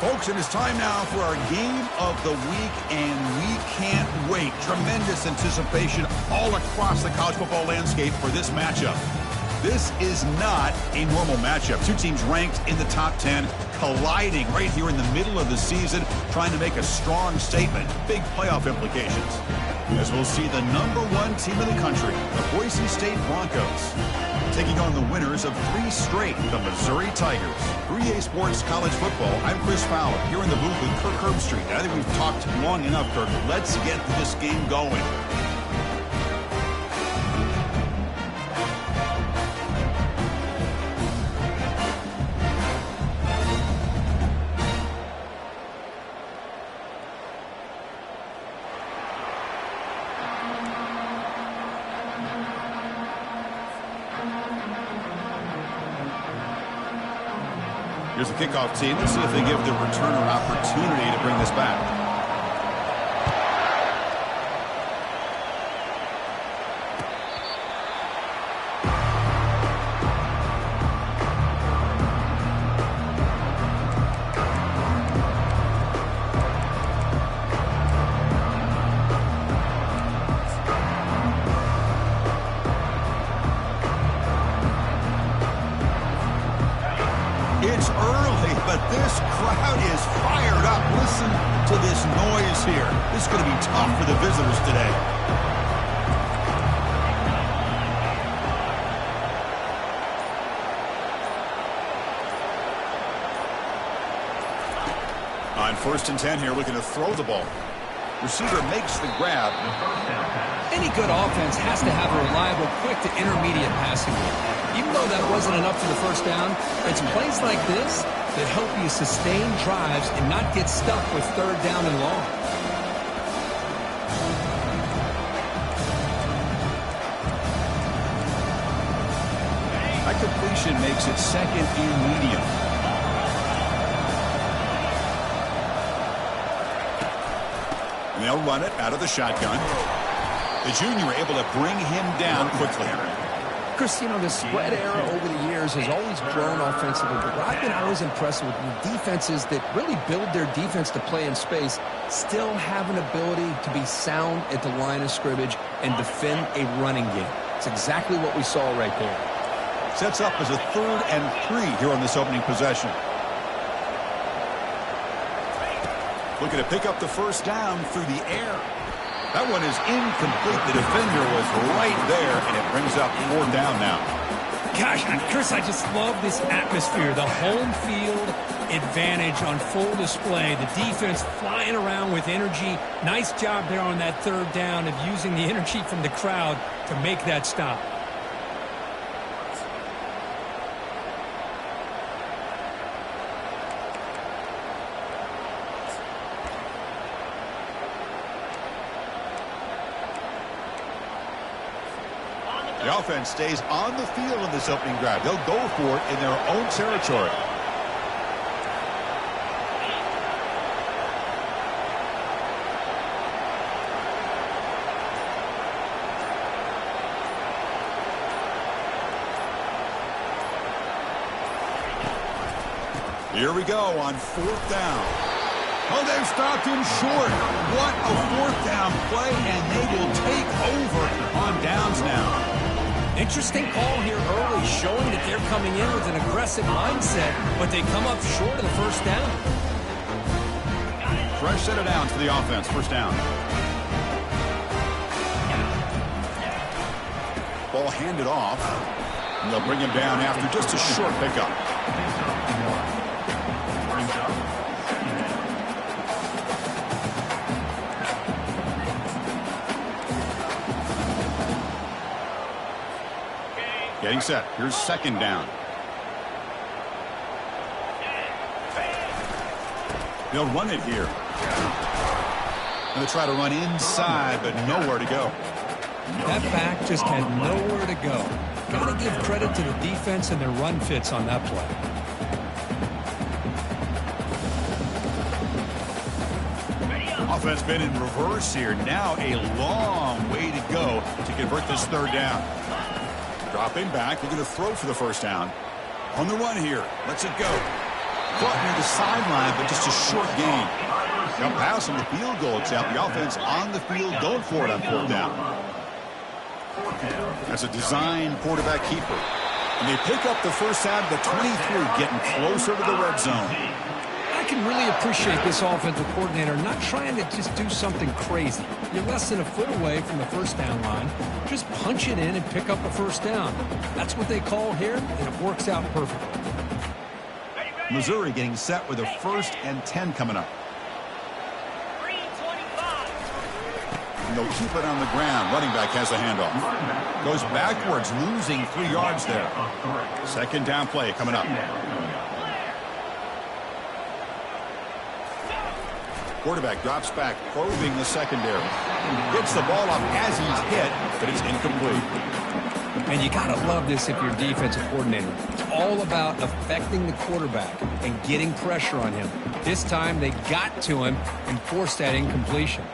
Folks, it is time now for our game of the week, and we can't wait. Tremendous anticipation all across the college football landscape for this matchup. This is not a normal matchup. Two teams ranked in the top 10, colliding right here in the middle of the season, trying to make a strong statement. Big playoff implications. As we'll see the #1 team in the country, the Boise State Broncos, taking on the winners of 3 straight, the Missouri Tigers. 3A Sports College Football, I'm Chris Fowler, here in the booth with Kirk Herbstreit. I think we've talked long enough, Kirk. Let's get this game going. Here's the kickoff team. Let's see if they give the returner an opportunity to bring this back. It's early, but this crowd is fired up. Listen to this noise here. This is going to be tough for the visitors today. On 1st and 10 here, looking to throw the ball. Receiver makes the grab. Any good offense has to have a reliable, quick to intermediate passing game. Even though that wasn't enough for the first down, it's plays like this that help you sustain drives and not get stuck with 3rd down and long. That completion makes it 2nd and medium. And they'll run it out of the shotgun. The junior able to bring him down quickly. Chris, you know, the spread era over the years has always grown offensively, but what I've been always impressed with defenses that really build their defense to play in space still have an ability to be sound at the line of scrimmage and defend a running game. It's exactly what we saw right there. Sets up as a 3rd and 3 here on this opening possession. Looking to pick up the first down through the air. That one is incomplete. The defender was right there, and it brings up 4th down now. Gosh, Chris, I just love this atmosphere. The home field advantage on full display. The defense flying around with energy. Nice job there on that 3rd down of using the energy from the crowd to make that stop. The offense stays on the field in this opening drive. They'll go for it in their own territory. Here we go on 4th down. Oh, they've stopped him short. What a 4th down play, and they will take over on downs now. Interesting call here early, showing that they're coming in with an aggressive mindset, but they come up short of the 1st down. Fresh set of downs for the offense. 1st down. Ball handed off. And they'll bring him down after just a short pickup. Getting set. Here's 2nd down. They'll run it here. Going to try to run inside, but nowhere to go. That back just had nowhere to go. Got to give credit to the defense and their run fits on that play. Offense been in reverse here. Now a long way to go to convert this 3rd down. Dropping back, looking to throw for the 1st down. On the run here. Lets it go. Caught near the sideline, but just a short gain. They'll pass on the field goal attempt. The offense on the field going for it on 4th down. That's a design quarterback keeper. And they pick up the first down to 23, getting closer to the red zone. I can really appreciate this offensive coordinator not trying to just do something crazy. You're less than a foot away from the first down line. Just punch it in and pick up a first down. That's what they call here, and it works out perfectly. Missouri getting set with a 1st and 10 coming up. And they'll keep it on the ground. Running back has a handoff. Goes backwards, losing 3 yards there. 2nd down play coming up. Quarterback drops back, probing the secondary. Gets the ball up as he's hit, but it's incomplete. And you got to love this if you're a defensive coordinator. It's all about affecting the quarterback and getting pressure on him. This time they got to him and forced that incompletion.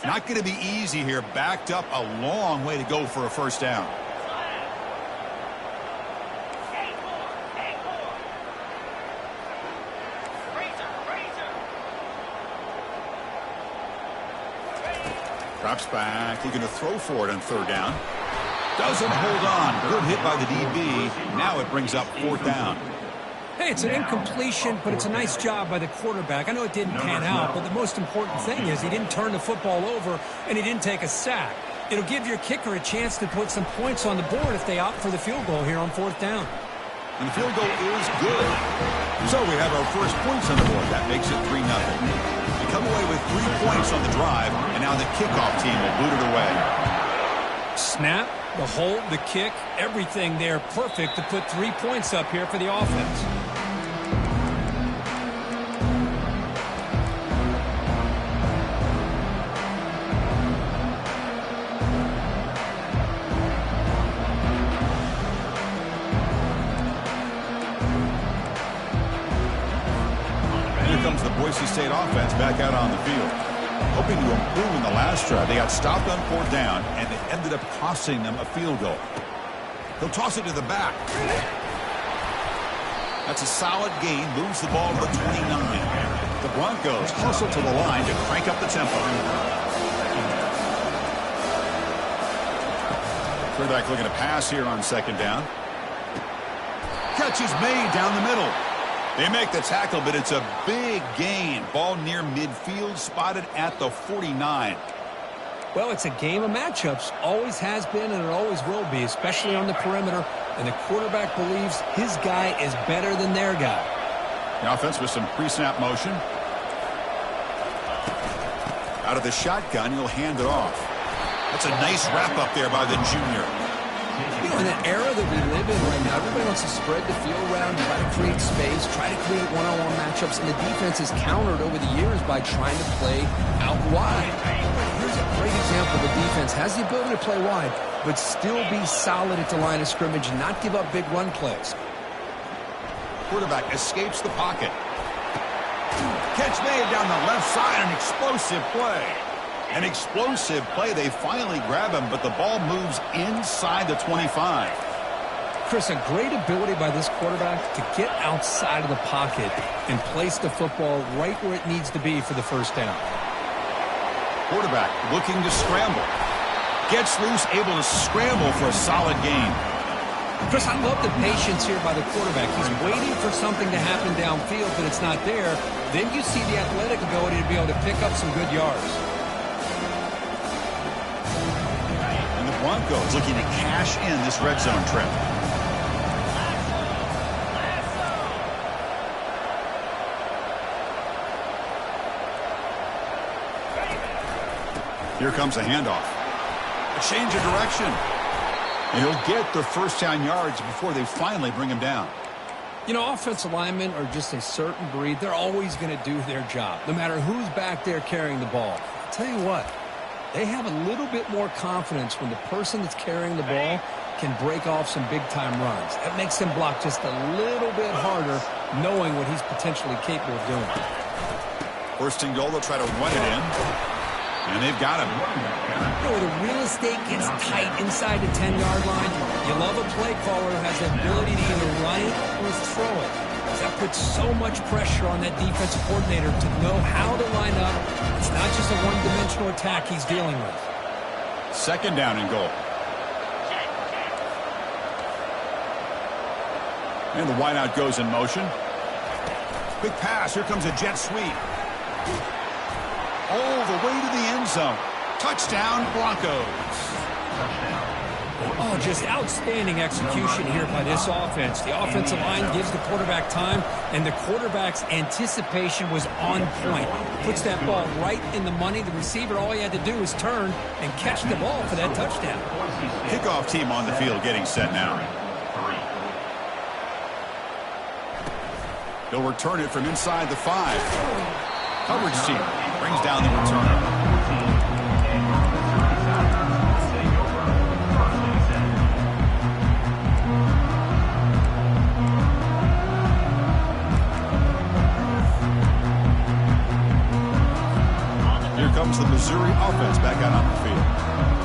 Not going to be easy here. Backed up a long way to go for a first down. Drops back. He's going to throw for it on 3rd down. Doesn't hold on. Good hit by the DB. Now it brings up 4th down. Hey, it's an incompletion, but it's a nice job by the quarterback. I know it didn't pan out, but the most important thing is he didn't turn the football over and he didn't take a sack. It'll give your kicker a chance to put some points on the board if they opt for the field goal here on 4th down. And the field goal is good. So we have our first points on the board. That makes it 3-0. They come away with 3 points on the drive, and now the kickoff team will boot it away. Snap, the hold, the kick, everything there perfect to put 3 points up here for the offense. Comes the Boise State offense back out on the field. Hoping to improve in the last drive. They got stopped on 4th down, and it ended up costing them a field goal. They'll toss it to the back. That's a solid gain. Moves the ball to the 29. The Broncos hustle to the line to crank up the tempo. Quarterback looking to pass here on 2nd down. Catch is made down the middle. They make the tackle, but it's a big gain. Ball near midfield, spotted at the 49. Well, it's a game of matchups. Always has been, and it always will be, especially on the perimeter. And the quarterback believes his guy is better than their guy. The offense with some pre-snap motion. Out of the shotgun, he'll hand it off. That's a nice wrap up there by the junior. You know, in an era that we live in right now, everybody wants to spread the field around, try to create space, try to create one-on-one matchups, and the defense is countered over the years by trying to play out wide. Here's a great example. The defense has the ability to play wide, but still be solid at the line of scrimmage and not give up big run plays. Quarterback escapes the pocket. Catch made down the left side, an explosive play. An explosive play. They finally grab him, but the ball moves inside the 25. Chris, a great ability by this quarterback to get outside of the pocket and place the football right where it needs to be for the first down. Quarterback looking to scramble. Gets loose, able to scramble for a solid gain. Chris, I love the patience here by the quarterback. He's waiting for something to happen downfield, but it's not there. Then you see the athletic ability to be able to pick up some good yards. Broncos looking to cash in this red zone trip. Here comes a handoff. A change of direction. And he'll get the first down yards before they finally bring him down. You know, offensive linemen are just a certain breed. They're always going to do their job, no matter who's back there carrying the ball. I'll tell you what. They have a little bit more confidence when the person that's carrying the ball can break off some big-time runs. That makes them block just a little bit harder, knowing what he's potentially capable of doing. First and goal, they'll try to run it in. And they've got him. You know, the real estate gets tight inside the 10-yard line. You love a play caller who has the ability to either run it or throw it. That puts so much pressure on that defensive coordinator to know how to line up. It's not just a one-dimensional attack he's dealing with. Second down and goal. And the wideout goes in motion. Quick pass. Here comes a jet sweep. All the way to the end zone. Touchdown, Broncos. Oh, just outstanding execution here by this offense. The offensive line gives the quarterback time, and the quarterback's anticipation was on point. Puts that ball right in the money. The receiver, all he had to do was turn and catch the ball for that touchdown. Kickoff team on the field getting set now. He'll return it from inside the 5. Coverage team brings down the return. Here comes the Missouri offense back out on the field.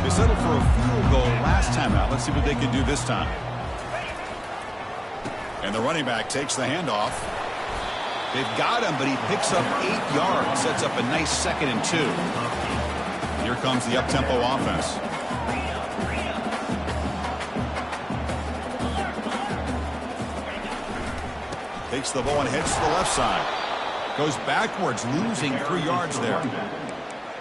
They settled for a field goal last time out. Let's see what they can do this time. And the running back takes the handoff. They've got him, but he picks up 8 yards. Sets up a nice 2nd and 2. Here comes the up-tempo offense. Takes the ball and heads to the left side. Goes backwards, losing 3 yards there.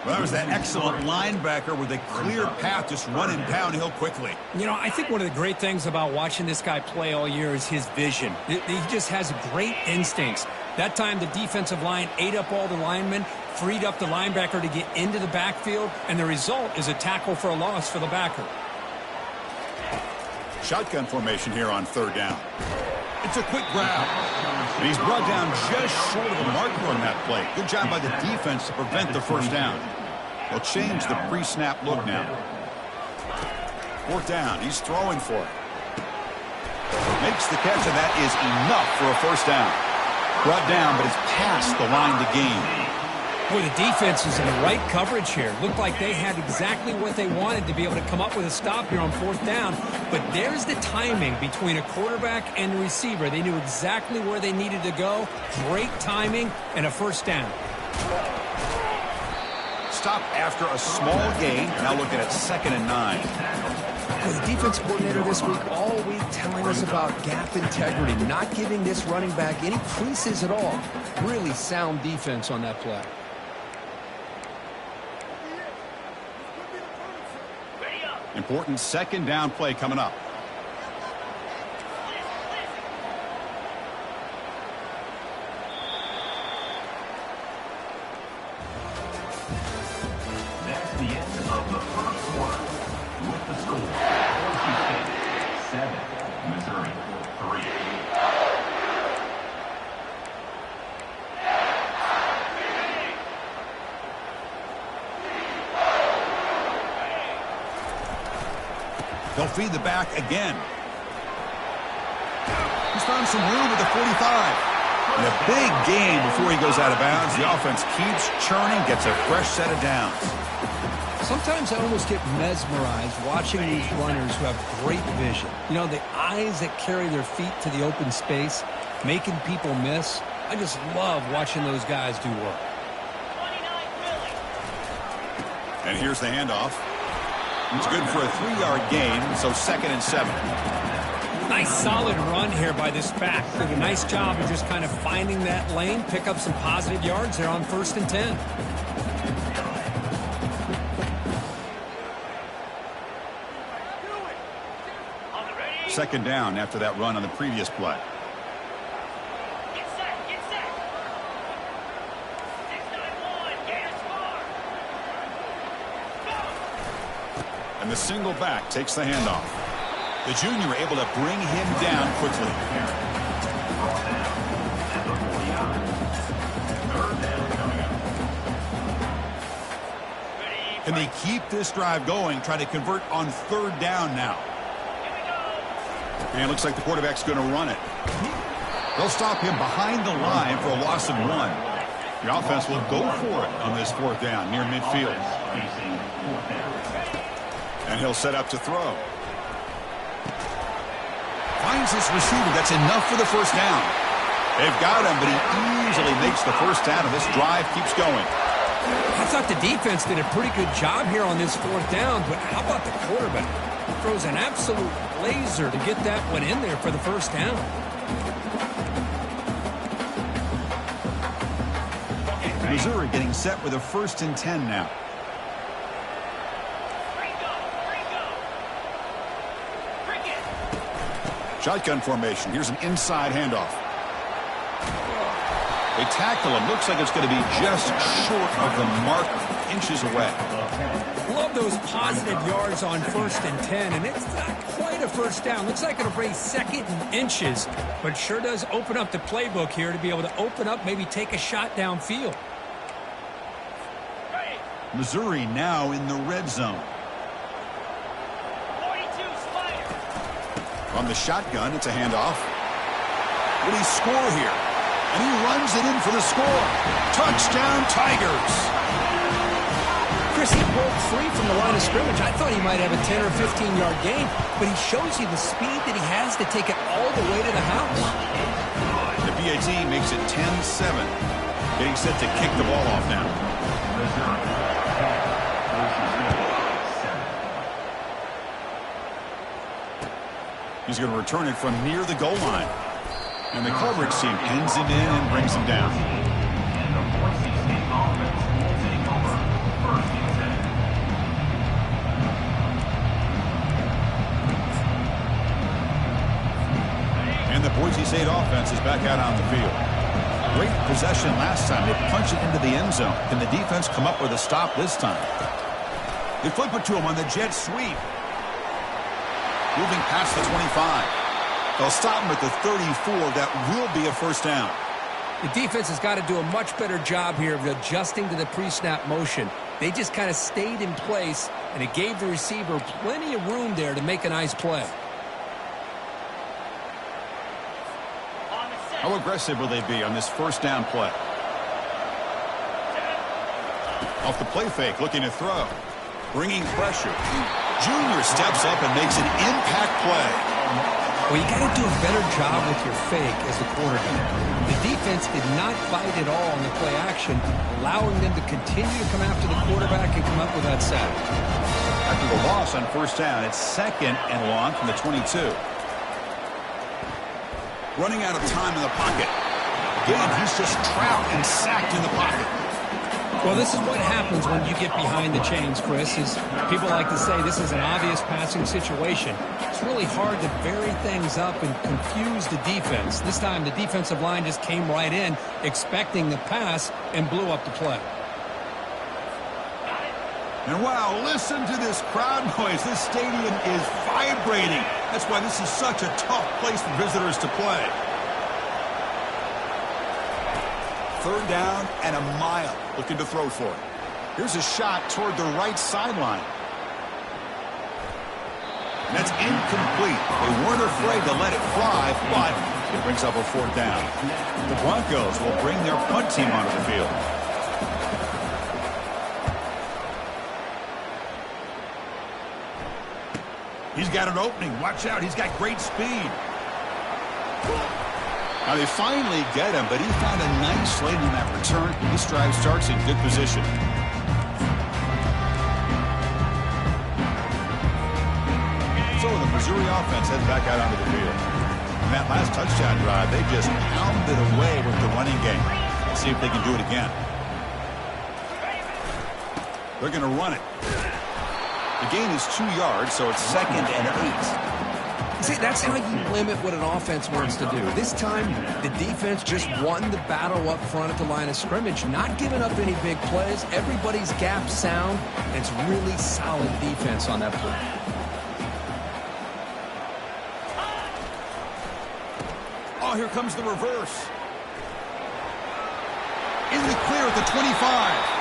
Well, that was that excellent linebacker with a clear path, just running downhill quickly. You know, I think one of the great things about watching this guy play all year is his vision. He just has great instincts. That time, the defensive line ate up all the linemen, freed up the linebacker to get into the backfield, and the result is a tackle for a loss for the backer. Shotgun formation here on 3rd down. It's a quick grab. And he's brought down just short of the marker on that play. Good job by the defense to prevent the 1st down. They'll change the pre-snap look now. 4th down. He's throwing for it. Makes the catch, and that is enough for a 1st down. Brought down, but it's past the line to gain. Boy, the defense is in the right coverage here. Looked like they had exactly what they wanted to be able to come up with a stop here on 4th down. But there's the timing between a quarterback and the receiver. They knew exactly where they needed to go. Great timing and a 1st down. Stop after a small gain. Now looking at 2nd and 9. Well, the defense coordinator this week all week telling us about gap integrity, not giving this running back any creases at all. Really sound defense on that play. Important 2nd down play coming up. That's the end of the 1st quarter. With the score, 7, Missouri 3. They'll feed the back again. He's found some room at the 45. And a big gain before he goes out of bounds. The offense keeps churning, gets a fresh set of downs. Sometimes I almost get mesmerized watching these runners who have great vision. You know, the eyes that carry their feet to the open space, making people miss. I just love watching those guys do work. And here's the handoff. It's good for a 3-yard gain, so 2nd and 7. Nice solid run here by this back. Did a nice job of just kind of finding that lane, pick up some positive yards there on 1st and 10. Second down after that run on the previous play. And the single back takes the handoff. The junior able to bring him down quickly. Can they keep this drive going, try to convert on 3rd down now? And it looks like the quarterback's going to run it. They'll stop him behind the line for a loss of 1. The offense will go for it on this 4th down near midfield. And he'll set up to throw. finds his receiver. That's enough for the first down. They've got him, but he easily makes the first down, and this drive keeps going. I thought the defense did a pretty good job here on this fourth down, but how about the quarterback? He throws an absolute laser to get that one in there for the first down. Missouri getting set with a 1st and 10 now. Shotgun formation. Here's an inside handoff. They tackle him. Looks like it's going to be just short of the mark, inches away. Love those positive yards on 1st and 10, and it's not quite a first down. Looks like it'll bring 2nd and inches, but sure does open up the playbook here to be able to open up, maybe take a shot downfield. Missouri now in the red zone. From the shotgun, it's a handoff. Will he score here? And he runs it in for the score. Touchdown, Tigers. Chris, he broke free from the line of scrimmage. I thought he might have a 10 or 15-yard gain, but he shows you the speed that he has to take it all the way to the house. The PAT makes it 10-7. Getting set to kick the ball off now. He's going to return it from near the goal line. And the coverage team pins him in and brings him down. And the Boise State offense is back out on the field. Great possession last time. They punch it into the end zone. Can the defense come up with a stop this time? They flip it to him on the jet sweep. Moving past the 25. They'll stop him at the 34. That will be a first down. The defense has got to do a much better job here of adjusting to the pre-snap motion. They just kind of stayed in place, and it gave the receiver plenty of room there to make a nice play. How aggressive will they be on this first down play? Off the play fake, looking to throw. Bringing pressure. Junior steps up and makes an impact play. Well, you got to do a better job with your fake as the quarterback. The defense did not fight at all on the play action, allowing them to continue to come after the quarterback and come up with that sack. After the loss on first down, it's 2nd and long from the 22. Running out of time in the pocket. Again, he's just trapped and sacked in the pocket. Well, this is what happens when you get behind the chains, Chris, is people like to say this is an obvious passing situation. It's really hard to vary things up and confuse the defense. This time, the defensive line just came right in, expecting the pass, and blew up the play. And wow, listen to this crowd noise. This stadium is vibrating. That's why this is such a tough place for visitors to play. 3rd down and a mile. Looking to throw for it. Here's a shot toward the right sideline. And that's incomplete. They weren't afraid to let it fly, but it brings up a 4th down. The Broncos will bring their punt team onto the field. He's got an opening. Watch out. He's got great speed. Now they finally get him, but he found a nice lane in that return. This drive starts in good position. So the Missouri offense heads back out onto the field. In that last touchdown drive, they just pounded away with the running game. Let's see if they can do it again. They're going to run it. The gain is 2 yards, so it's 2nd and 8. See, that's how you limit what an offense wants to do. This time, the defense just won the battle up front at the line of scrimmage, not giving up any big plays. Everybody's gap sound, and it's really solid defense on that play. Oh, here comes the reverse. In the clear at the 25.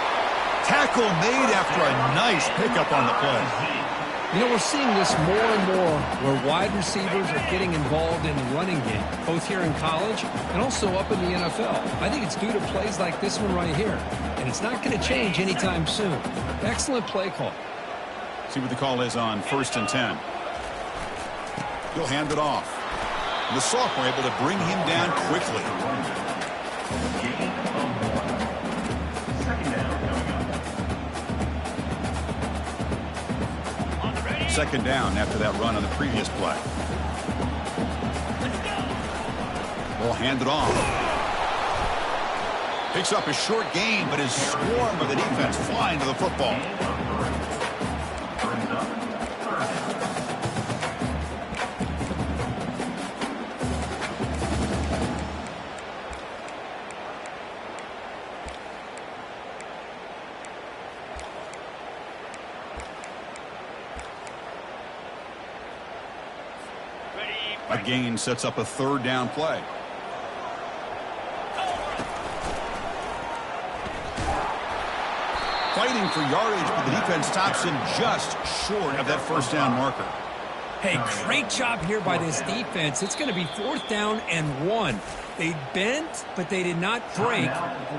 Tackle made after a nice pickup on the play. You know, we're seeing this more and more where wide receivers are getting involved in the running game, both here in college and also up in the NFL. I think it's due to plays like this one right here, and it's not going to change anytime soon. Excellent play call. See what the call is on 1st and 10. He'll hand it off. The sophomore able to bring him down quickly. Gain of 1. Second down coming up. Second down after that run on the previous play. Ball handed off. Picks up a short gain, but his swarm of the defense flying to the football. Brings up third A gain sets up a third down play. Fighting for yardage, but the defense stops him just short of that first down marker. Hey, great job here by this defense. It's going to be 4th down and 1. They bent, but they did not break.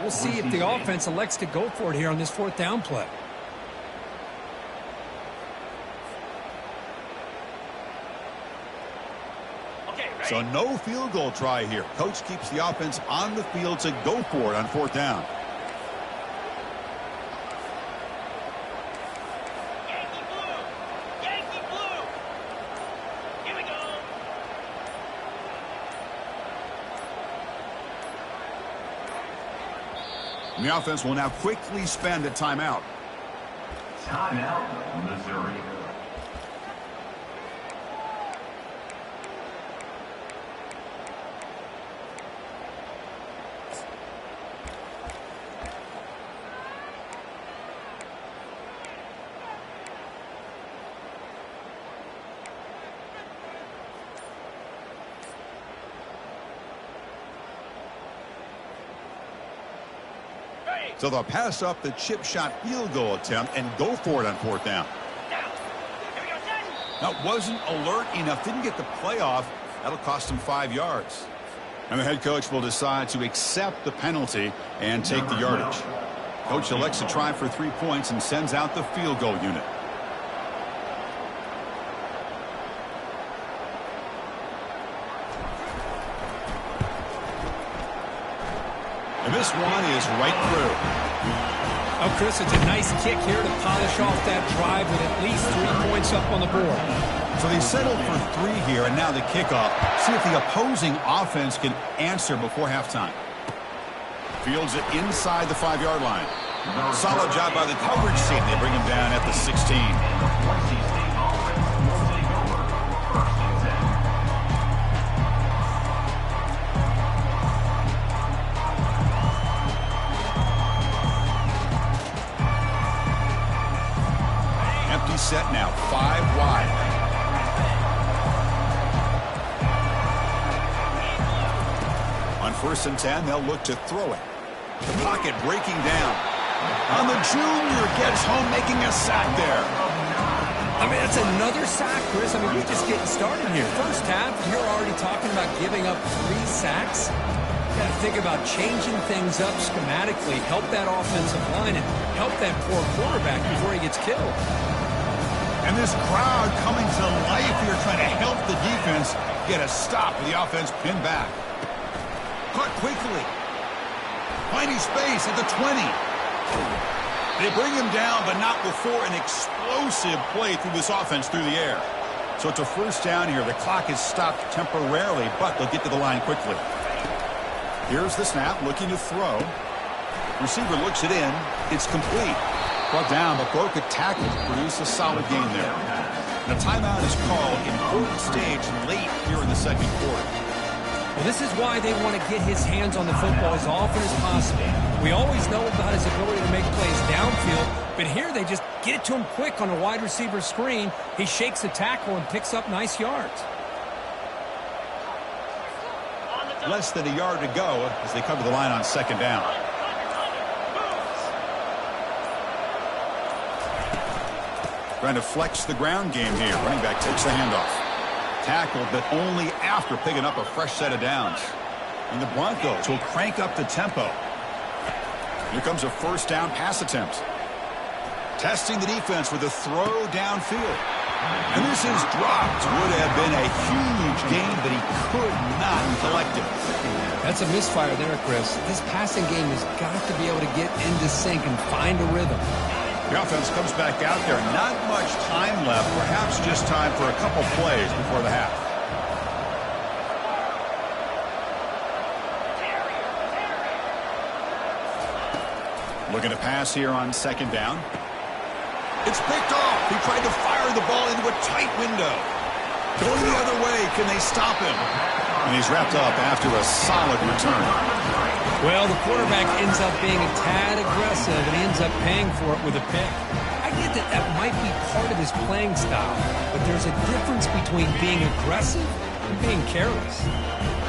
We'll see if the offense elects to go for it here on this 4th down play. So no field goal try here. Coach keeps the offense on the field to go for it on 4th down. And the offense will now quickly spend a timeout. Timeout, Missouri. So they'll pass up the chip shot field goal attempt and go for it on 4th down. Now, wasn't alert enough, didn't get the play off. That'll cost him 5 yards. And the head coach will decide to accept the penalty and take the yardage. Coach elects to try for 3 points and sends out the field goal unit. And this one is right through. Oh, Chris, it's a nice kick here to polish off that drive with at least 3 points up on the board. So they settled for 3 here, and now the kickoff. See if the opposing offense can answer before halftime. Fields it inside the 5-yard line. Solid job by the coverage team. They bring him down at the 16. Set now, 5 wide. On 1st and 10, they'll look to throw it. The pocket breaking down. On the junior, gets home, making a sack there. I mean, that's another sack, Chris. I mean, we're just getting started here. First half, you're already talking about giving up 3 sacks. You got to think about changing things up schematically, help that offensive line, and help that poor quarterback before he gets killed. And this crowd coming to life here, trying to help the defense get a stop with the offense pinned back. Caught quickly. Finding space at the 20. They bring him down, but not before an explosive play through this offense through the air. So it's a 1st down here. The clock is stopped temporarily, but they'll get to the line quickly. Here's the snap, looking to throw. Receiver looks it in. It's complete. Brought down, but broke a tackle to produce a solid gain there. And a timeout is called. Important stage late here in the 2nd quarter. Well, this is why they want to get his hands on the football as often as possible. We always know about his ability to make plays downfield, but here they just get it to him quick on a wide receiver screen. He shakes the tackle and picks up nice yards. Less than a yard to go as they come to the line on 2nd down. Trying to flex the ground game here. Running back takes the handoff. Tackled, but only after picking up a fresh set of downs. And the Broncos will crank up the tempo. Here comes a 1st down pass attempt. Testing the defense with a throw downfield. And this is dropped. Would have been a huge gain, but he could not collect it. That's a misfire there, Chris. This passing game has got to be able to get into sync and find a rhythm. The offense comes back out there. Not much time left. Perhaps just time for a couple plays before the half. Looking to pass here on second down. It's picked off. He tried to fire the ball into a tight window. Going the other way. Can they stop him? And he's wrapped up after a solid return. Well, the quarterback ends up being a tad aggressive, and he ends up paying for it with a pick. I get that that might be part of his playing style, but there's a difference between being aggressive and being careless.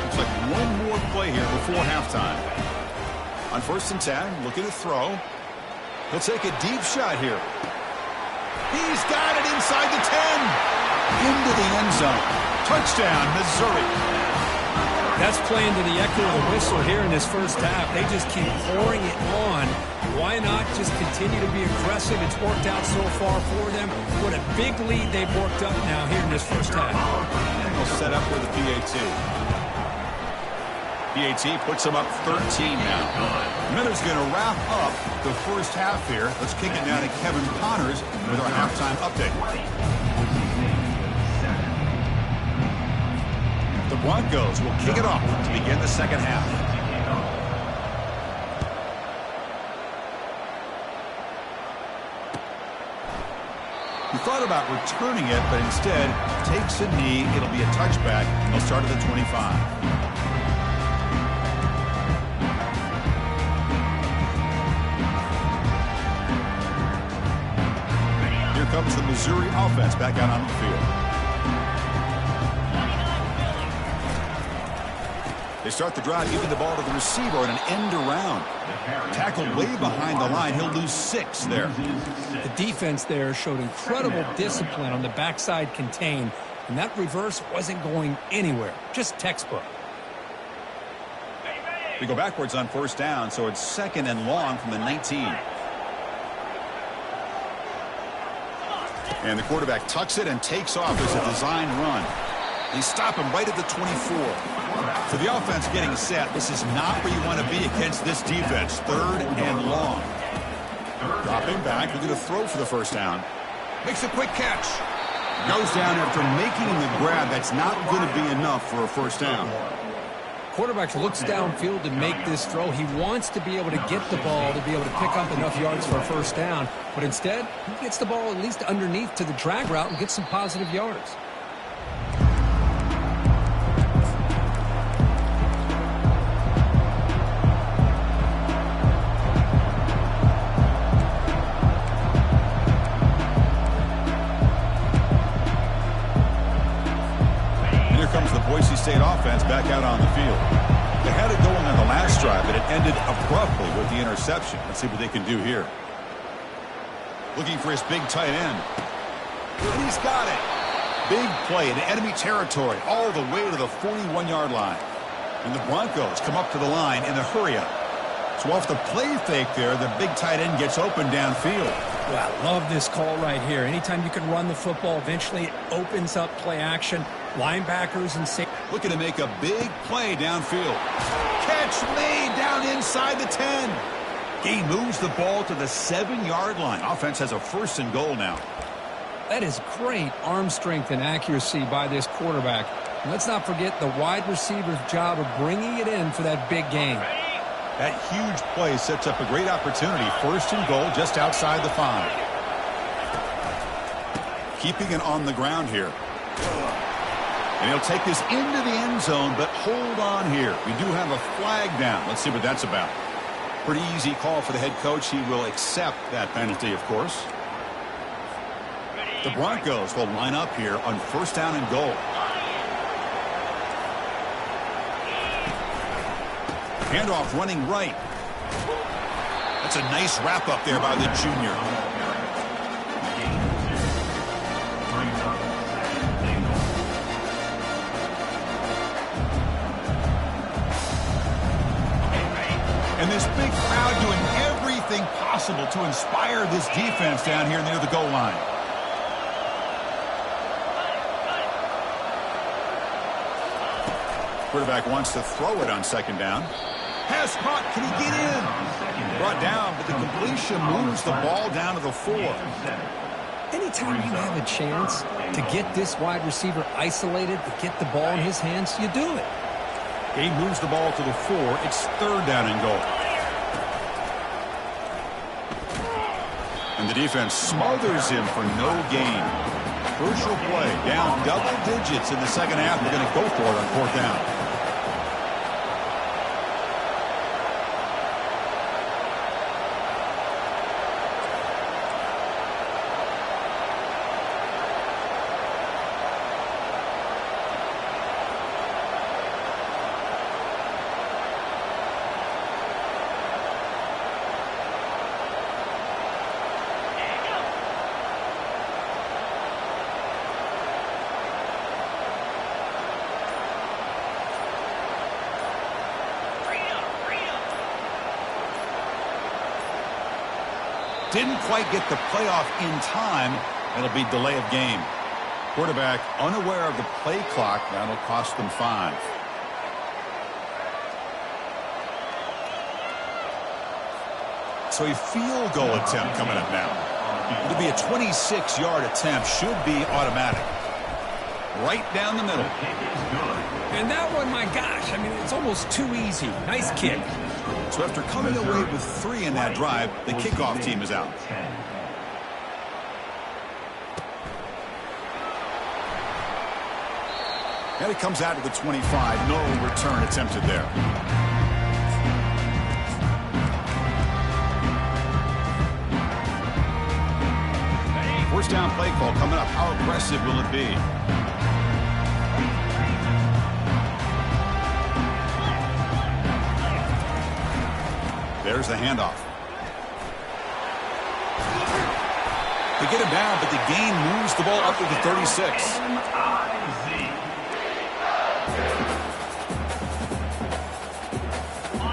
Looks like one more play here before halftime. On 1st and 10, looking to throw. He'll take a deep shot here. He's got it inside the 10. Into the end zone. Touchdown, Missouri. That's playing to the echo of the whistle here in this first half. They just keep pouring it on. Why not just continue to be aggressive? It's worked out so far for them. What a big lead they've worked up now here in this first half. They'll set up with the PAT. PAT puts them up 13 now. Miller's going to wrap up the first half here. Let's kick it down to Kevin Connors with our halftime update. The Broncos will kick it off to begin the second half. He thought about returning it, but instead takes a knee. It'll be a touchback. He'll start at the 25. Comes the Missouri offense back out on the field. They start the drive, giving the ball to the receiver on an end around. Tackled way behind the line. He'll lose 6 there. The defense there showed incredible discipline on the backside contain, and that reverse wasn't going anywhere. Just textbook. We go backwards on 1st down, so it's 2nd and long from the 19. And the quarterback tucks it and takes off as a design run. They stop him right at the 24. For the offense getting set, this is not where you want to be against this defense. 3rd and long. Dropping back, looking to throw for the first down. Makes a quick catch. Goes down after making the grab. That's not going to be enough for a first down. Quarterback looks downfield to make this throw. He wants to be able to get the ball to be able to pick up enough yards for a first down. But instead, he gets the ball at least underneath to the drag route and gets some positive yards. State offense back out on the field. They had it going on the last drive, but it ended abruptly with the interception. Let's see what they can do here. Looking for his big tight end. And he's got it. Big play in enemy territory all the way to the 41-yard line. And the Broncos come up to the line in a hurry-up. So off the play fake there, the big tight end gets open downfield. Well, I love this call right here. Anytime you can run the football, eventually it opens up play action. Linebackers and safety. Looking to make a big play downfield. Catch me down inside the 10. He moves the ball to the 7-yard line. Offense has a 1st and goal now. That is great arm strength and accuracy by this quarterback. And let's not forget the wide receiver's job of bringing it in for that big game. That huge play sets up a great opportunity. 1st and goal just outside the 5. Keeping it on the ground here. And he'll take this into the end zone, but hold on here. We do have a flag down. Let's see what that's about. Pretty easy call for the head coach. He will accept that penalty, of course. The Broncos will line up here on 1st down and goal. Handoff running right. That's a nice wrap up there by the junior. And this big crowd doing everything possible to inspire this defense down here near the goal line. Quarterback wants to throw it on second down. Pass caught. Can he get in? Brought down, but the completion moves the ball down to the 4. Anytime you have a chance to get this wide receiver isolated, to get the ball in his hands, you do it. He moves the ball to the 4. It's third down and goal. And the defense smothers him for no gain. Crucial play. Down double digits in the second half. They're going to go for it on fourth down. Didn't quite get the playoff in time. It'll be delay of game. Quarterback unaware of the play clock. That'll cost them 5. So a field goal attempt coming up now. It'll be a 26-yard attempt. Should be automatic. Right down the middle. And that one, my gosh, I mean, it's almost too easy. Nice kick. So after coming away with 3 in that drive, the kickoff team is out. And it comes out to the 25. No return attempted there. First down play call coming up. How aggressive will it be? There's the handoff. They get him down, but the gain moves the ball up to the 36.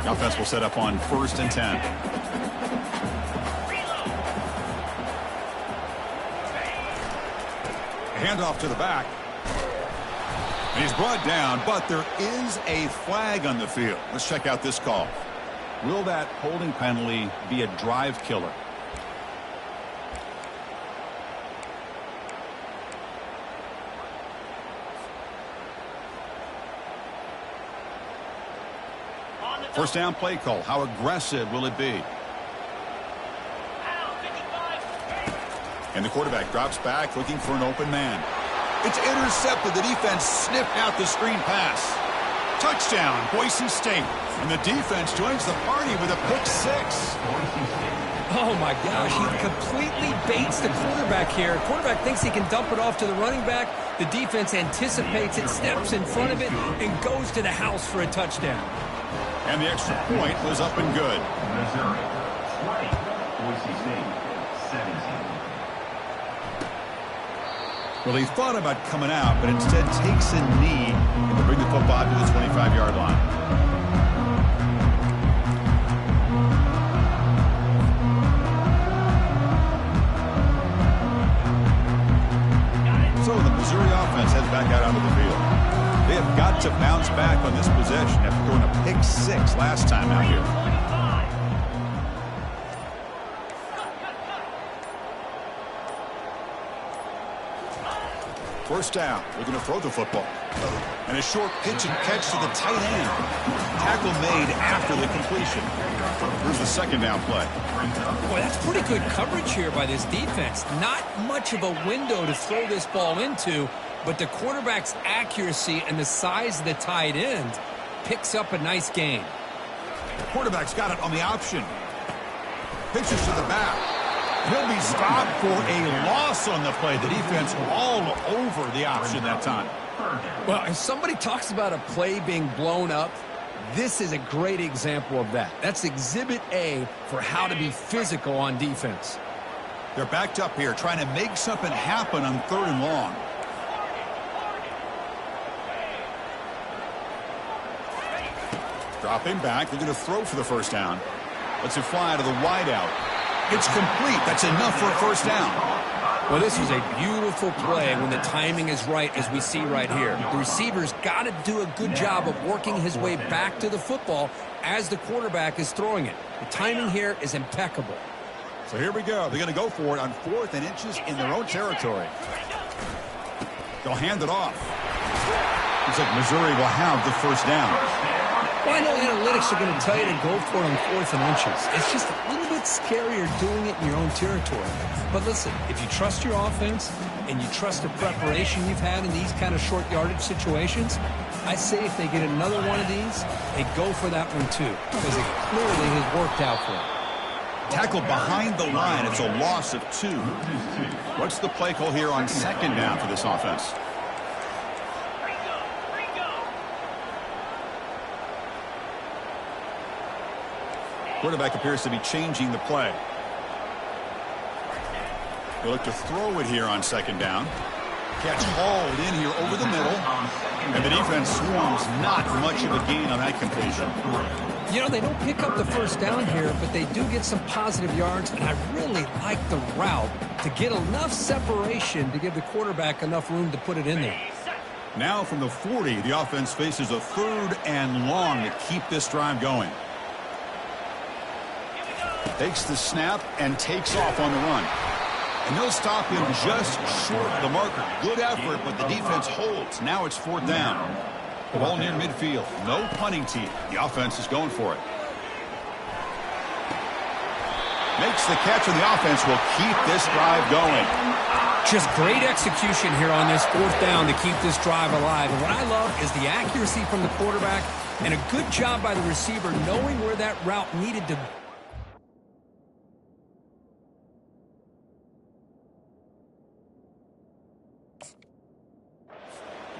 Offense will set up on 1st and 10. Handoff to the back. And he's brought down, but there is a flag on the field. Let's check out this call. Will that holding penalty be a drive killer? First down play call. How aggressive will it be? And the quarterback drops back looking for an open man. It's intercepted. The defense sniffed out the screen pass. Touchdown, Boise State. And the defense joins the party with a pick 6. Oh, my gosh. He completely baits the quarterback here. The quarterback thinks he can dump it off to the running back. The defense anticipates it, steps in front of it, and goes to the house for a touchdown. And the extra point was up and good. Missouri 20, Boise State 17. Well, he thought about coming out, but instead takes a knee to bring the football to the 25-yard line. So the Missouri offense heads back out onto the field. They have got to bounce back on this possession after throwing a pick 6 last time out here. First down. They're going to throw the football. And a short pitch and catch to the tight end. Tackle made after the completion. Here's the second down play. Boy, that's pretty good coverage here by this defense. Not much of a window to throw this ball into, but the quarterback's accuracy and the size of the tight end picks up a nice gain. The quarterback's got it on the option. Pitches to the back. He'll be stopped for a loss on the play. The defense all over the option that time. Well, if somebody talks about a play being blown up, this is a great example of that. That's exhibit A for how to be physical on defense. They're backed up here trying to make something happen on 3rd and long. Dropping back. They're going to throw for the first down. Let's it fly to the wideout. It's complete. That's enough for a first down. Well, this is a beautiful play when the timing is right, as we see right here. The receiver's got to do a good job of working his way back to the football as the quarterback is throwing it. The timing here is impeccable. So here we go. They're going to go for it on 4th and inches in their own territory. They'll hand it off. Looks like Missouri will have the first down. Well, I know analytics are going to tell you to go for it on 4th and inches. It's just a little bit scarier doing it in your own territory. But listen, if you trust your offense and you trust the preparation you've had in these kind of short yardage situations, I say if they get another one of these, they go for that one too, because it clearly has worked out for them. Tackle behind the line. It's a loss of 2. What's the play call here on 2nd down for this offense? Quarterback appears to be changing the play. They look to throw it here on 2nd down. Catch hauled in here over the middle. And the defense swarms, not much of a gain on that completion. You know, they don't pick up the first down here, but they do get some positive yards, and I really like the route to get enough separation to give the quarterback enough room to put it in there. Now from the 40, the offense faces a 3rd and long to keep this drive going. Takes the snap and takes off on the run. And they'll stop him just short of the marker. Good effort, but the defense holds. Now it's 4th down. Ball near midfield. No punting team. The offense is going for it. Makes the catch, and the offense will keep this drive going. Just great execution here on this 4th down to keep this drive alive. And what I love is the accuracy from the quarterback and a good job by the receiver knowing where that route needed to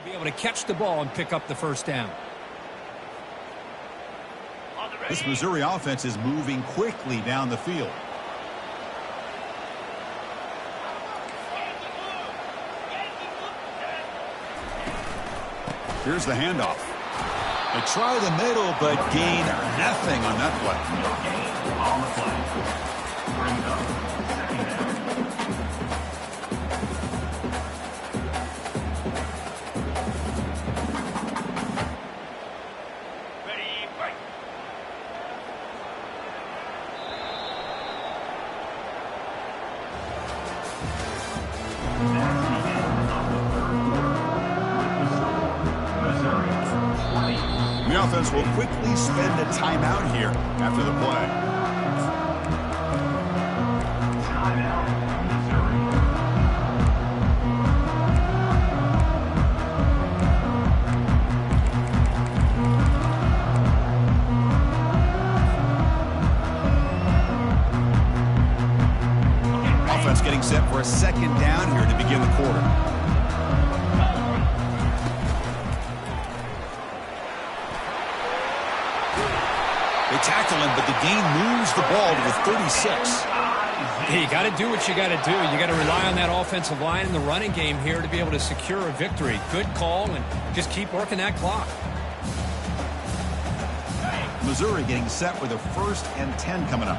be able to catch the ball and pick up the first down. This Missouri offense is moving quickly down the field. Here's the handoff. They try the middle, but gain nothing on that play. On the play. Bring up 2nd down. The offense will quickly spend a timeout here after the play. Timeout, Missouri. Offense getting set for a 2nd down here to begin the quarter. They tackle him, but the gain moves the ball to the 36. Hey, you got to do what you got to do. You got to rely on that offensive line in the running game here to be able to secure a victory. Good call, and just keep working that clock. Missouri getting set with a 1st and 10 coming up.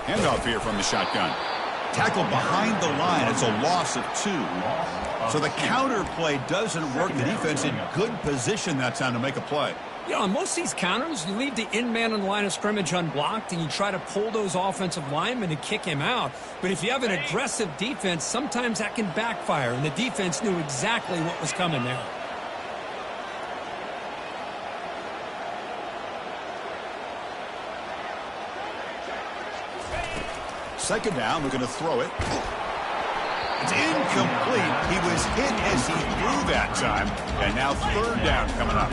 Handoff here from the shotgun. Tackle behind the line. It's a loss of 2. So the counter play doesn't work. The defense in good position that time to make a play. You know, on most of these counters, you leave the in man on the line of scrimmage unblocked, and you try to pull those offensive linemen to kick him out. But if you have an aggressive defense, sometimes that can backfire, and the defense knew exactly what was coming there. Second down, they're going to throw it. It's incomplete. He was hit as he threw that time. And now 3rd down coming up.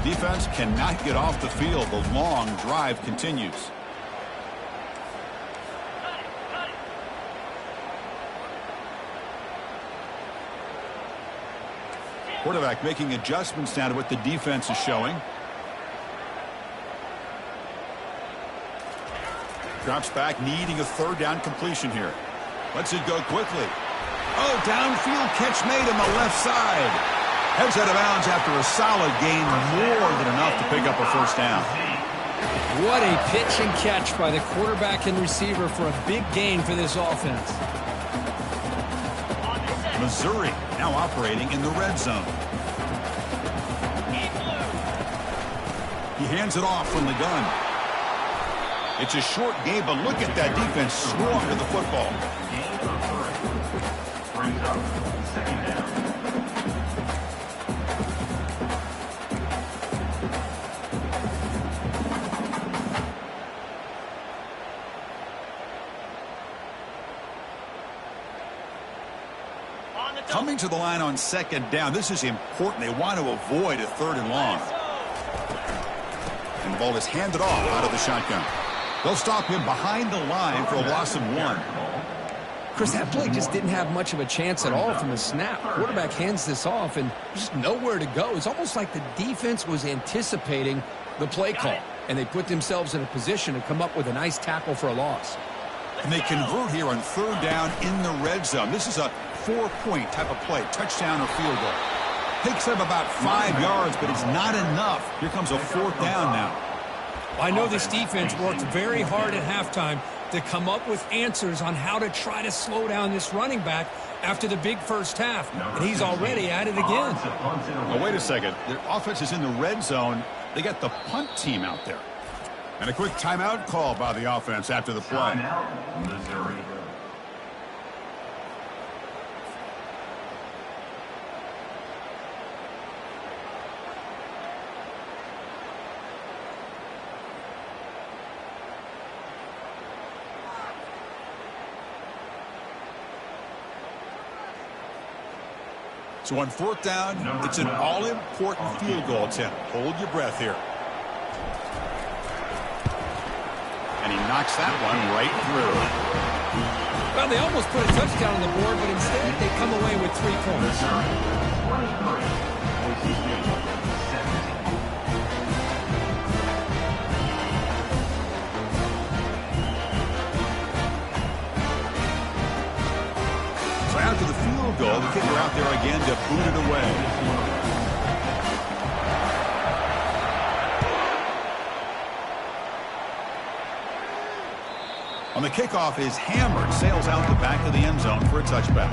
Defense cannot get off the field. The long drive continues. Quarterback making adjustments now to what the defense is showing. Drops back, needing a 3rd down completion here. Lets it go quickly. Oh, downfield catch made on the left side. Heads out of bounds after a solid gain, more than enough to pick up a first down. What a pitch and catch by the quarterback and receiver for a big gain for this offense. Missouri now operating in the red zone. He hands it off from the gun. It's a short game, but look at that defense swarm to the football. Brings up second down. Coming to the line on second down. This is important. They want to avoid a third and long. And the ball is handed off out of the shotgun. They'll stop him behind the line for a loss of 1. Chris, that play just didn't have much of a chance at all from the snap. Quarterback hands this off, and just nowhere to go. It's almost like the defense was anticipating the play call, and they put themselves in a position to come up with a nice tackle for a loss. And they convert here on third down in the red zone. This is a 4-point type of play, touchdown or field goal. Takes up about 5 yards, but it's not enough. Here comes a fourth down now. I know this defense worked very hard at halftime to come up with answers on how to try to slow down this running back after the big first half, and he's already at it again. Now, wait a second. Their offense is in the red zone. They got the punt team out there. And a quick timeout call by the offense after the play. Timeout, Missouri. So on fourth down, it's an all-important field goal attempt. Hold your breath here. And he knocks that one right through. Well, they almost put a touchdown on the board, but instead they come away with 3 points. 23. So after the field goal, the kicker out there again to boot it away. On the kickoff is hammered, sails out the back of the end zone for a touchback.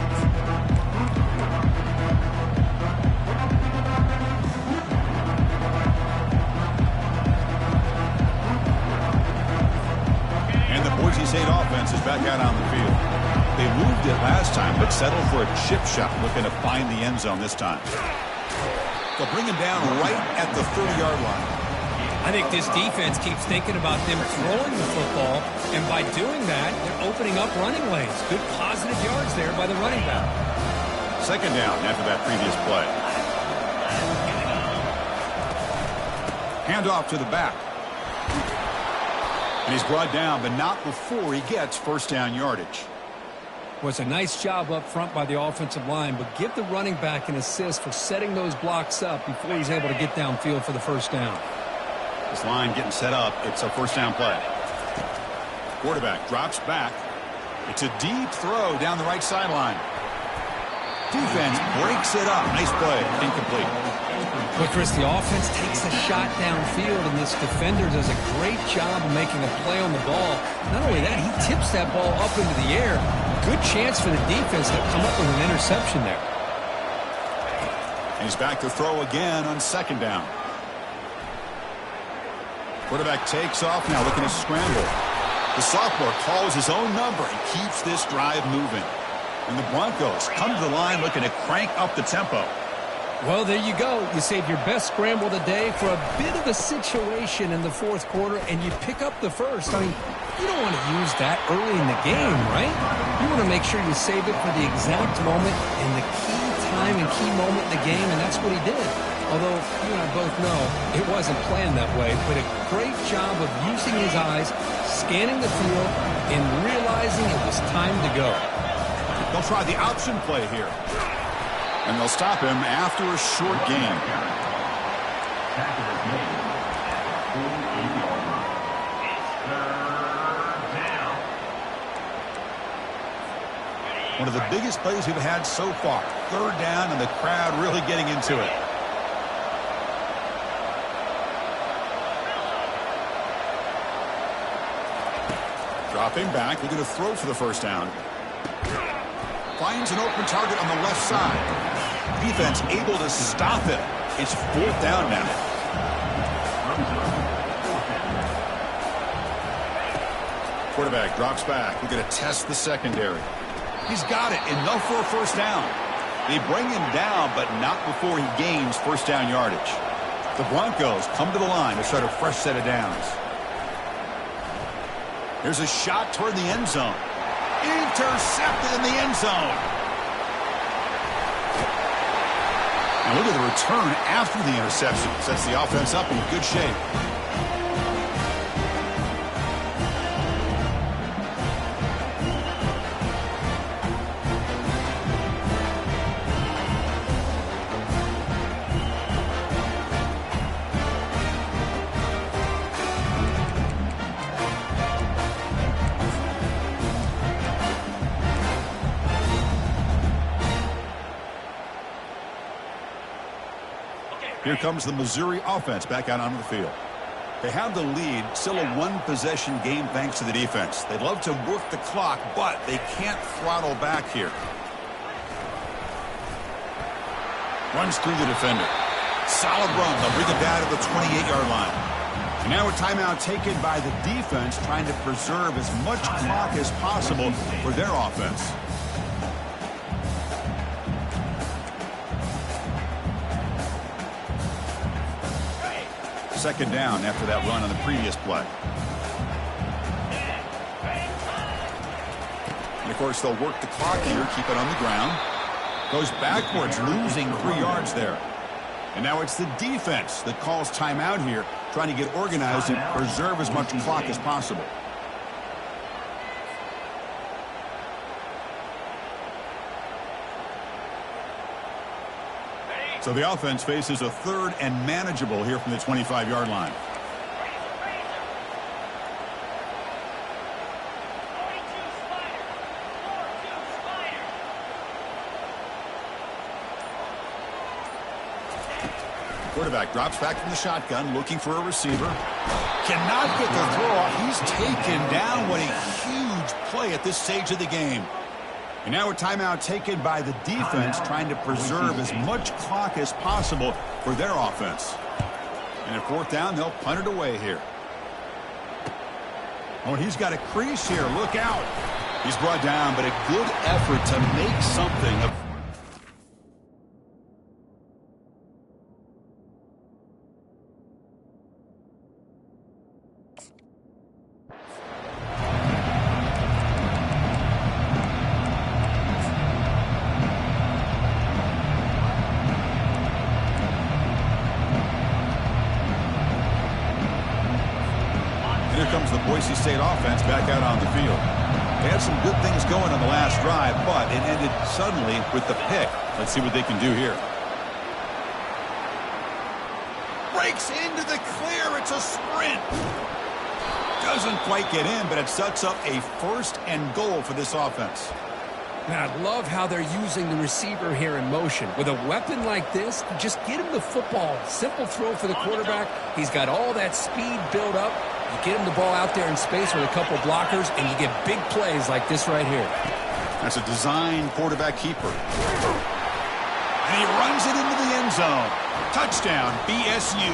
And the Boise State offense is back out on the field. They moved it last time, but settled for a chip shot, looking to find the end zone this time. They'll bring him down right at the 30-yard line. I think this defense keeps thinking about them throwing the football, and by doing that, they're opening up running lanes. Good positive yards there by the running back. Second down after that previous play. Handoff to the back. And he's brought down, but not before he gets first down yardage. Was a nice job up front by the offensive line, but give the running back an assist for setting those blocks up before he's able to get downfield for the first down. This line getting set up. It's a first down play. Quarterback drops back. It's a deep throw down the right sideline. Defense breaks it up. Nice play. Incomplete. But, Chris, the offense takes a shot downfield, and this defender does a great job of making a play on the ball. Not only that, he tips that ball up into the air. Good chance for the defense to come up with an interception there. And he's back to throw again on second down. Quarterback takes off now, looking to scramble. The sophomore calls his own number and keeps this drive moving. And the Broncos come to the line looking to crank up the tempo. Well, there you go. You save your best scramble of the day for a bit of a situation in the fourth quarter, and you pick up the first. I mean, you don't want to use that early in the game, right? You want to make sure you save it for the exact moment and the key time and key moment in the game, and that's what he did. Although, you and I both know it wasn't planned that way, but a great job of using his eyes, scanning the field, and realizing it was time to go. They'll try the option play here. And they'll stop him after a short gain. Tackle is made at 48-yard line. It's third down. One of the biggest plays we've had so far. Third down, and the crowd really getting into it. Dropping back, looking to throw for the first down. Finds an open target on the left side. Defense able to stop it. It's fourth down now. Quarterback drops back. We're going to test the secondary. He's got it. Enough for a first down. They bring him down, but not before he gains first down yardage. The Broncos come to the line to start a fresh set of downs. Here's a shot toward the end zone. Intercepted in the end zone. And look at the return after the interception. Sets the offense up in good shape. Here comes the Missouri offense back out onto the field. They have the lead, still a one-possession game thanks to the defense. They'd love to work the clock, but they can't throttle back here. Runs through the defender. Solid run. They'll bring it down to the 28-yard line. And now a timeout taken by the defense, trying to preserve as much clock as possible for their offense. Second down after that run on the previous play. And of course, they'll work the clock here, keep it on the ground. Goes backwards, losing 3 yards there. And now it's the defense that calls timeout here, trying to get organized and preserve as much clock as possible. So the offense faces a third and manageable here from the 25-yard line. Quarterback drops back from the shotgun, looking for a receiver. Cannot get the throw off. He's taken down. What a huge play at this stage of the game. And now a timeout taken by the defense, trying to preserve as much clock as possible for their offense. And at fourth down, they'll punt it away here. Oh, he's got a crease here. Look out. He's brought down, but a good effort to make something of. State offense back out on the field. They had some good things going on the last drive, but it ended suddenly with the pick. Let's see what they can do here. Breaks into the clear. It's a sprint. Doesn't quite get in, but it sets up a first and goal for this offense. And I love how they're using the receiver here in motion. With a weapon like this, just get him the football. Simple throw for the quarterback. He's got all that speed built up. You get him the ball out there in space with a couple blockers, and you get big plays like this right here. That's a design quarterback keeper. And he runs it into the end zone. Touchdown, BSU.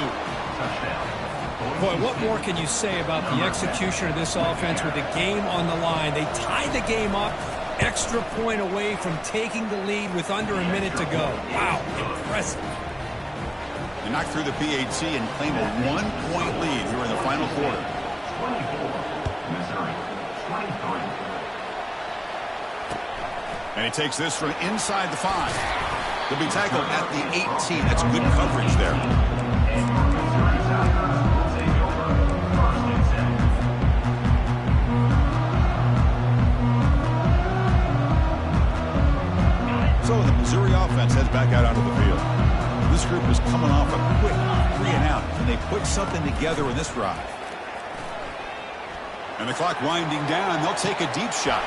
Boy, what more can you say about the execution of this offense with the game on the line? They tied the game up, extra point away from taking the lead with under a minute to go. Wow, impressive. They knock through the PAT and claim a 1-point lead here in the final quarter. 24, Missouri, 23. And he takes this from inside the 5. He'll be tackled at the 18. That's good coverage there. Missouri Tigers will take over first and 10. So the Missouri offense heads back out onto the field. This group is coming off a quick 3-and-out, and they put something together in this drive. And the clock winding down, they'll take a deep shot.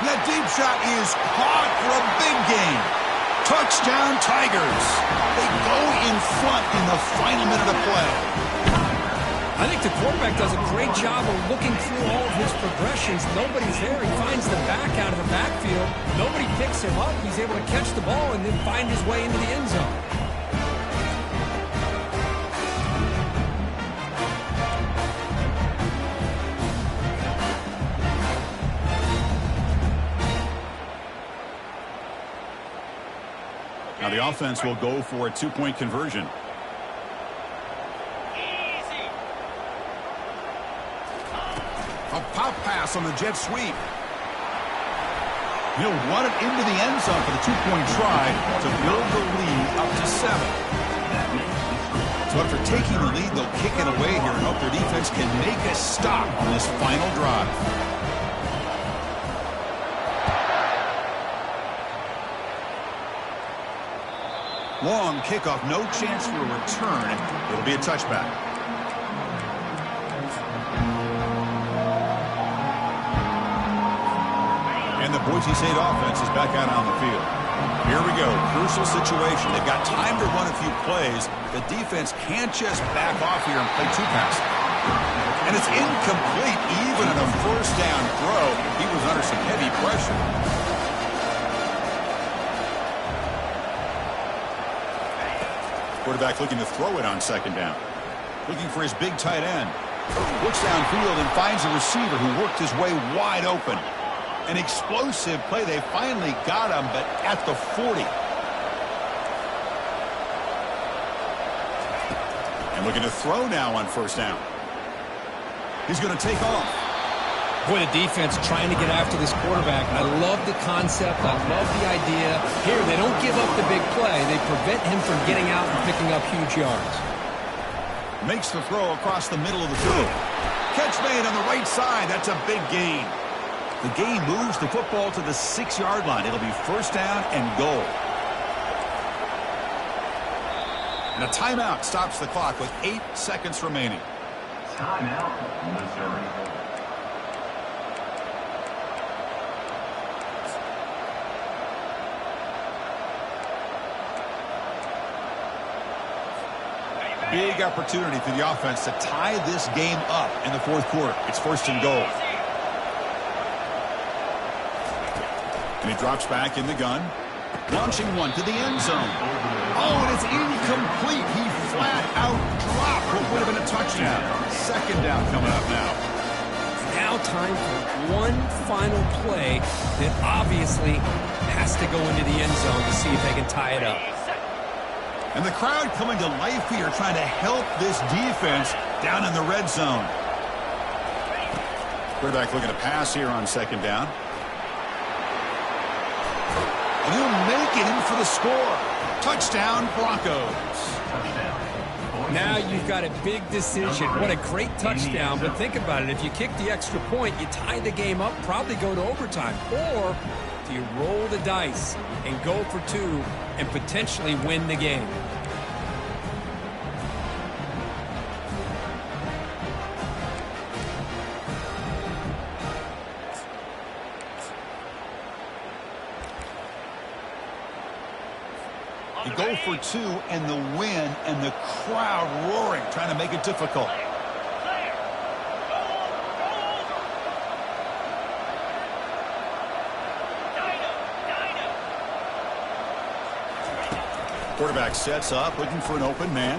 That deep shot is caught for a big gain. Touchdown, Tigers. They go in front in the final minute of play. I think the quarterback does a great job of looking through all of his progressions. Nobody's there. He finds the back out of the backfield. Nobody picks him up. He's able to catch the ball and then find his way into the end zone. Now the offense will go for a two-point conversion. A pop pass on the jet sweep. He'll run it into the end zone for the two-point try to build the lead up to 7. So after taking the lead, they'll kick it away here and hope their defense can make a stop on this final drive. Long kickoff, no chance for a return. It'll be a touchback. And the Boise State offense is back out on the field. Here we go, crucial situation. They've got time to run a few plays. The defense can't just back off here and play two passes. And it's incomplete even on a first down throw. He was under some heavy pressure. Quarterback looking to throw it on second down. Looking for his big tight end. Looks downfield and finds a receiver who worked his way wide open. An explosive play. They finally got him, but at the 40. And looking to throw now on first down. He's going to take off. Boy, the defense trying to get after this quarterback. I love the concept. I love the idea. Here, they don't give up the big play. They prevent him from getting out and picking up huge yards. Makes the throw across the middle of the field. Catch made on the right side. That's a big gain. The gain moves the football to the 6-yard line. It'll be first down and goal. And a timeout stops the clock with 8 seconds remaining. Timeout, Missouri. Big opportunity for the offense to tie this game up in the fourth quarter. It's first and goal. And he drops back in the gun. Launching one to the end zone. Oh, and it's incomplete. He flat out dropped what would have been a touchdown. Second down coming up now. Now time for one final play that obviously has to go into the end zone to see if they can tie it up. And the crowd coming to life here, trying to help this defense down in the red zone. Quarterback looking to pass here on second down. And he'll make it in for the score. Touchdown, Broncos. Now you've got a big decision. What a great touchdown, but think about it. If you kick the extra point, you tie the game up, probably go to overtime. Or do you roll the dice and go for 2 and potentially win the game? You go for 2 and the win, and the crowd roaring, trying to make it difficult. Quarterback sets up, looking for an open man.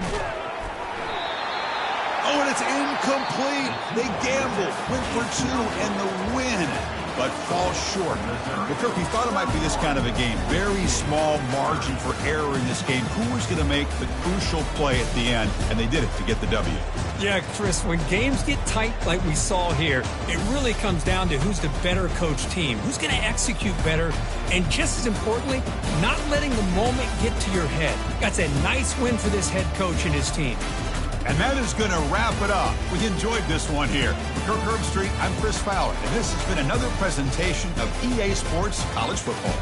Oh, and it's incomplete. They gambled, went for 2 and the win, but fall short. Well, Kirk, we thought it might be this kind of a game. Very small margin for error in this game. Who was going to make the crucial play at the end? And they did it to get the W. Yeah, Chris, when games get tight like we saw here, it really comes down to who's the better coach team, who's going to execute better, and just as importantly, not letting the moment get to your head. That's a nice win for this head coach and his team. And that is going to wrap it up. We enjoyed this one here. For Kirk Herbstreit, I'm Chris Fowler, and this has been another presentation of EA Sports College Football.